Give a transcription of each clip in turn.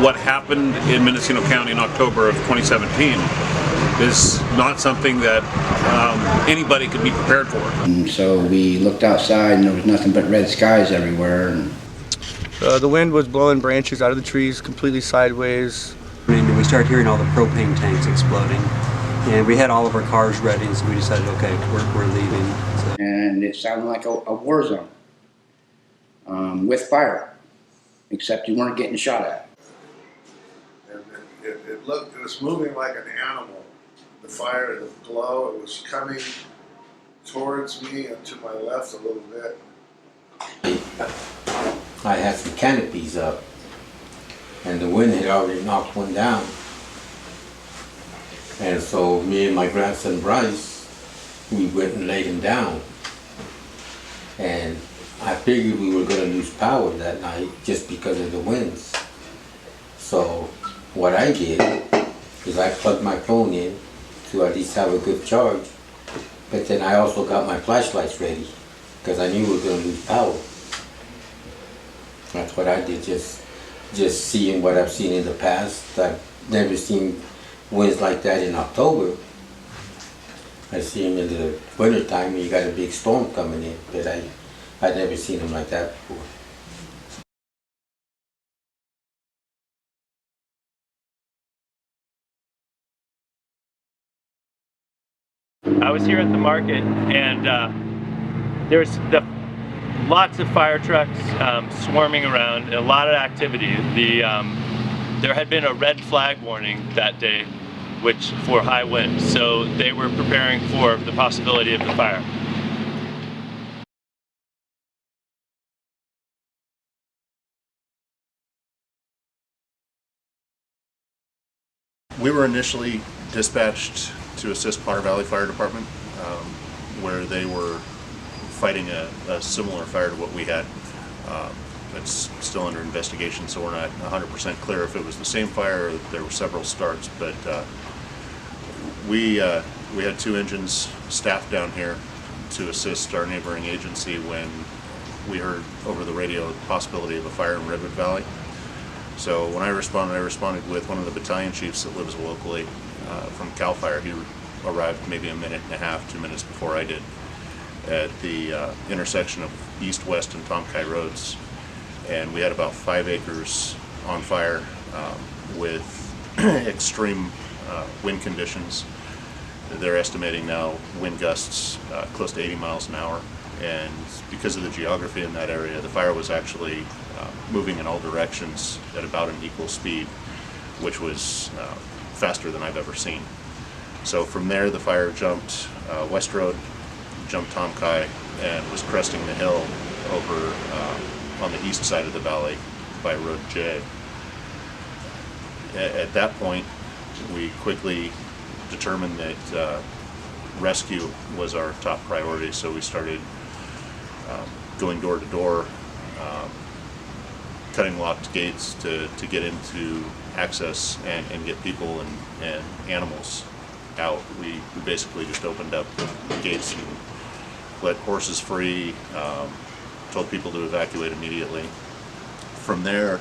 What happened in Mendocino County in October of 2017 is not something that anybody could be prepared for. And so we looked outside and there was nothing but red skies everywhere. And the wind was blowing branches out of the trees completely sideways. And we started hearing all the propane tanks exploding. And we had all of our cars ready, so we decided, okay, we're leaving. So. And it sounded like a war zone with fire, except you weren't getting shot at. And it was moving like an animal. The fire, the glow, it was coming towards me and to my left a little bit. I had some canopies up, and the wind had already knocked one down. And so me and my grandson Bryce, we went and laid him down. And I figured we were going to lose power that night just because of the winds. So what I did is I plugged my phone in to at least have a good charge. But then I also got my flashlights ready because I knew we were going to lose power. That's what I did, just seeing what I've seen in the past. I've never seen winds like that in October. I see them in the wintertime when you got a big storm coming in, but I'd never seen them like that before. I was here at the market, and there's lots of fire trucks swarming around, and a lot of activity. There had been a red flag warning that day, which for high winds, so they were preparing for the possibility of the fire. We were initially dispatched to assist Potter Valley Fire Department, where they were fighting a similar fire to what we had. It's still under investigation, so we're not 100% clear if it was the same fire or there were several starts, but we had 2 engines staffed down here to assist our neighboring agency when we heard over the radio the possibility of a fire in Redwood Valley. So when I responded with one of the battalion chiefs that lives locally from CAL FIRE. He arrived maybe a minute and a half, 2 minutes before I did, at the intersection of East, West, and Tomkai roads. And we had about 5 acres on fire with extreme wind conditions. They're estimating now wind gusts close to 80 miles an hour. And because of the geography in that area, the fire was actually moving in all directions at about an equal speed, which was faster than I've ever seen. So from there, the fire jumped West Road, jumped Tomkai, and was cresting the hill over on the east side of the valley by Road J. At that point, we quickly determined that rescue was our top priority, so we started going door to door, cutting locked gates to get into access and get people and animals out. We basically just opened up the gates and let horses free, told people to evacuate immediately. From there,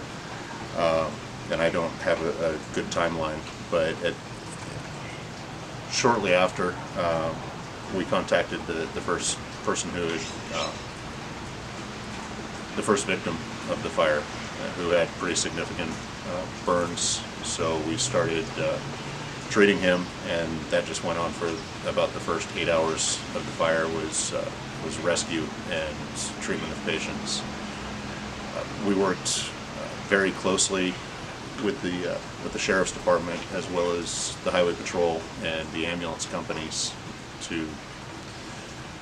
and I don't have a good timeline, but shortly after, we contacted the first person who had, the first victim of the fire, who had pretty significant burns. So we started treating him, and that just went on for about the first 8 hours of the fire was rescue and treatment of patients. We worked very closely with the sheriff's department as well as the highway patrol and the ambulance companies to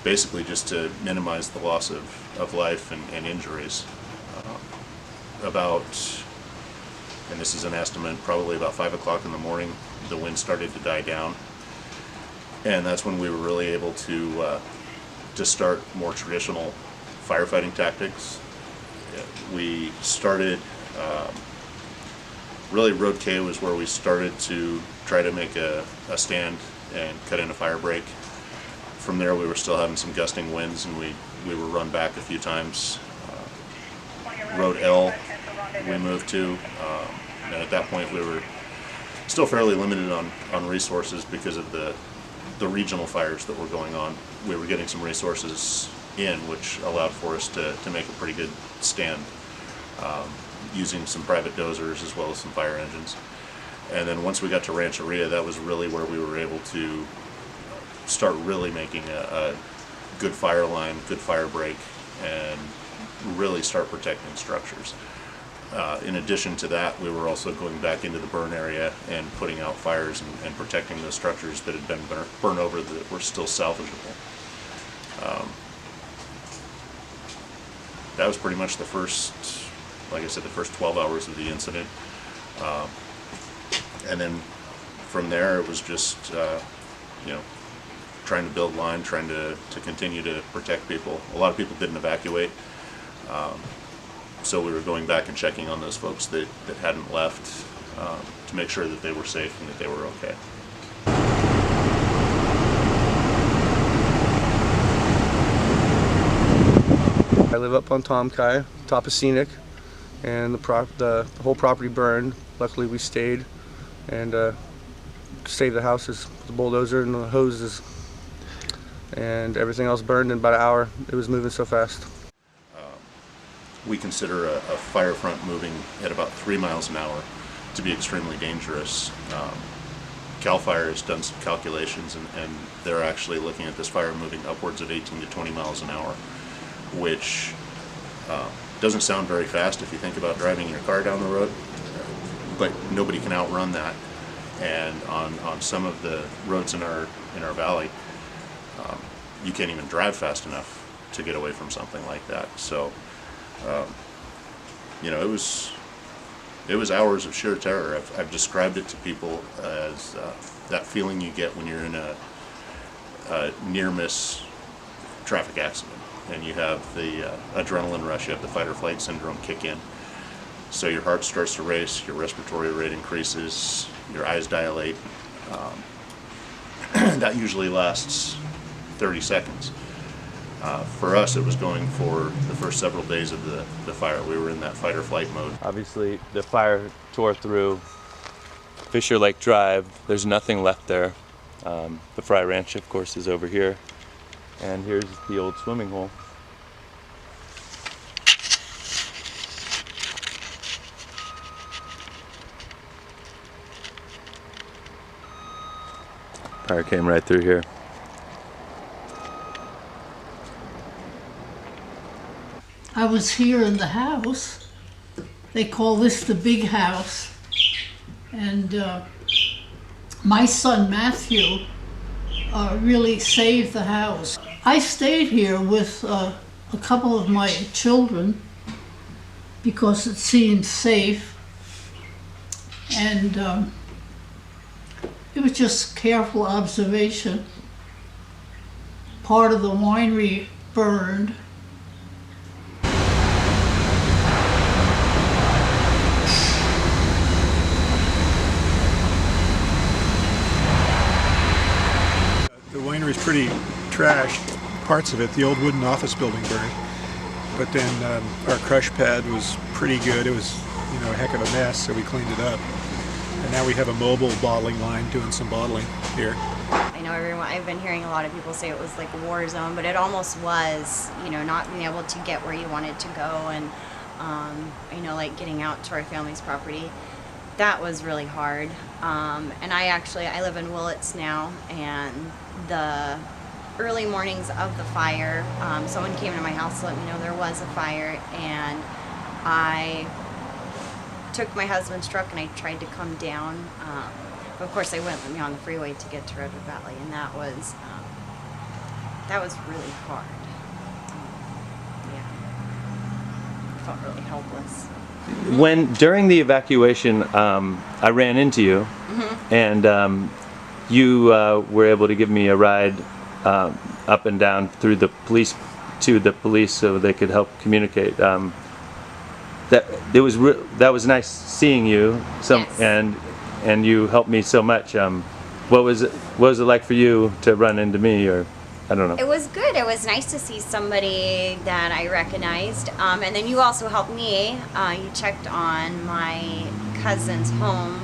basically just to minimize the loss of life and injuries. About, and this is an estimate, probably about 5 o'clock in the morning, the wind started to die down, and that's when we were really able to start more traditional firefighting tactics. We started, really Road K was where we started to try to make a stand and cut in a fire break. From there we were still having some gusting winds, and we were run back a few times. Road L we moved to. And at that point, we were still fairly limited on resources because of the regional fires that were going on. We were getting some resources in, which allowed for us to make a pretty good stand, using some private dozers as well as some fire engines. And then once we got to Rancheria, that was really where we were able to start really making a good fire line, good fire break, and really start protecting structures. In addition to that, we were also going back into the burn area and putting out fires and protecting those structures that had been burned over that were still salvageable. That was pretty much the first, like I said, the first 12 hours of the incident. And then from there, it was just, trying to build line, trying to continue to protect people. A lot of people didn't evacuate. So we were going back and checking on those folks that hadn't left to make sure that they were safe and that they were okay. I live up on Tom Kai, top of Scenic, and the whole property burned. Luckily we stayed and saved the houses with the bulldozer and the hoses, and everything else burned in about an hour. It was moving so fast. We consider a fire front moving at about 3 miles an hour to be extremely dangerous. CAL FIRE has done some calculations, and they're actually looking at this fire moving upwards of 18 to 20 miles an hour, which doesn't sound very fast if you think about driving your car down the road, but nobody can outrun that. And on some of the roads in our valley, you can't even drive fast enough to get away from something like that. So it was hours of sheer terror. I've described it to people as that feeling you get when you're in a near-miss traffic accident and you have the adrenaline rush, you have the fight or flight syndrome kick in. So your heart starts to race, your respiratory rate increases, your eyes dilate. That usually lasts 30 seconds. For us, it was going for the first several days of the fire. We were in that fight or flight mode. Obviously, the fire tore through Fisher Lake Drive. There's nothing left there. The Fry Ranch, of course, is over here. And here's the old swimming hole. Fire came right through here. I was here in the house. They call this the big house. And my son Matthew really saved the house. I stayed here with a couple of my children because it seemed safe. And it was just careful observation. Part of the winery burned. The winery's pretty trashed, parts of it. The old wooden office building burned. But then our crush pad was pretty good. It was, a heck of a mess, so we cleaned it up. And now we have a mobile bottling line doing some bottling here. I know I've been hearing a lot of people say it was like a war zone, but it almost was, not being able to get where you wanted to go and, like getting out to our family's property. That was really hard. And I live in Willits now, and the early mornings of the fire, someone came to my house to let me know there was a fire, and I took my husband's truck and I tried to come down. But of course, they wouldn't let me on the freeway to get to Redwood Valley, and that was really hard. I felt really helpless. During the evacuation, I ran into you, and you were able to give me a ride up and down through the police to the police so they could help communicate. That was nice seeing you. Yes. And you helped me so much. What was it like for you to run into me, or I don't know? It was good. It was nice to see somebody that I recognized. And then you also helped me. You checked on my cousin's home,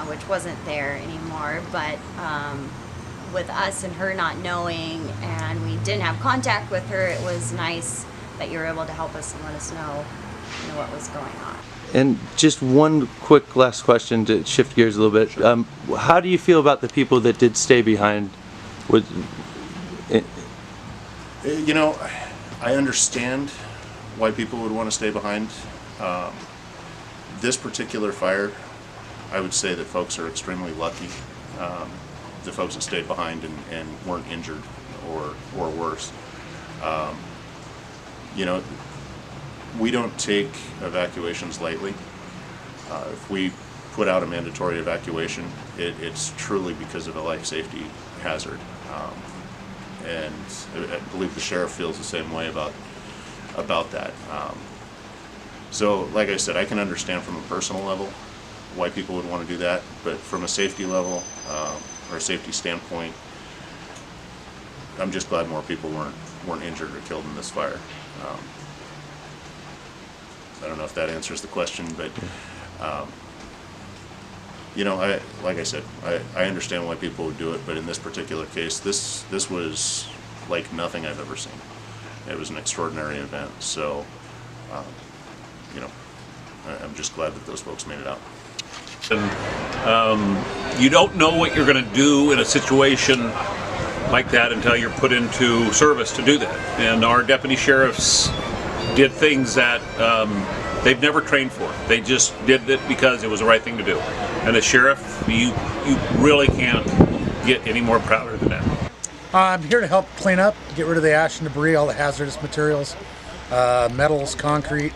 which wasn't there anymore, but with us and her not knowing, and we didn't have contact with her, it was nice that you were able to help us and let us know, what was going on. And just one quick last question to shift gears a little bit. Sure. How do you feel about the people that did stay behind? I understand why people would want to stay behind. This particular fire, I would say that folks are extremely lucky. The folks that stayed behind and weren't injured or worse. We don't take evacuations lightly. If we put out a mandatory evacuation, it's truly because of a life safety hazard. And I believe the sheriff feels the same way about that. So, like I said, I can understand from a personal level why people would want to do that, but from a safety level or a safety standpoint, I'm just glad more people weren't injured or killed in this fire. I don't know if that answers the question, but like I said, I understand why people would do it, but in this particular case, this was like nothing I've ever seen. It was an extraordinary event, so I'm just glad that those folks made it out. And you don't know what you're going to do in a situation like that until you're put into service to do that. And our deputy sheriffs did things that they've never trained for. They just did it because it was the right thing to do. And as sheriff, you really can't get any more prouder than that. I'm here to help clean up, get rid of the ash and debris, all the hazardous materials, metals, concrete.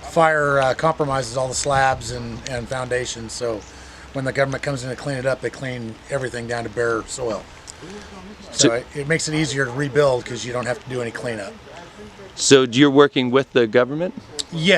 Fire compromises all the slabs and foundations, so when the government comes in to clean it up, they clean everything down to bare soil. So it makes it easier to rebuild because you don't have to do any cleanup. So you're working with the government? Yeah.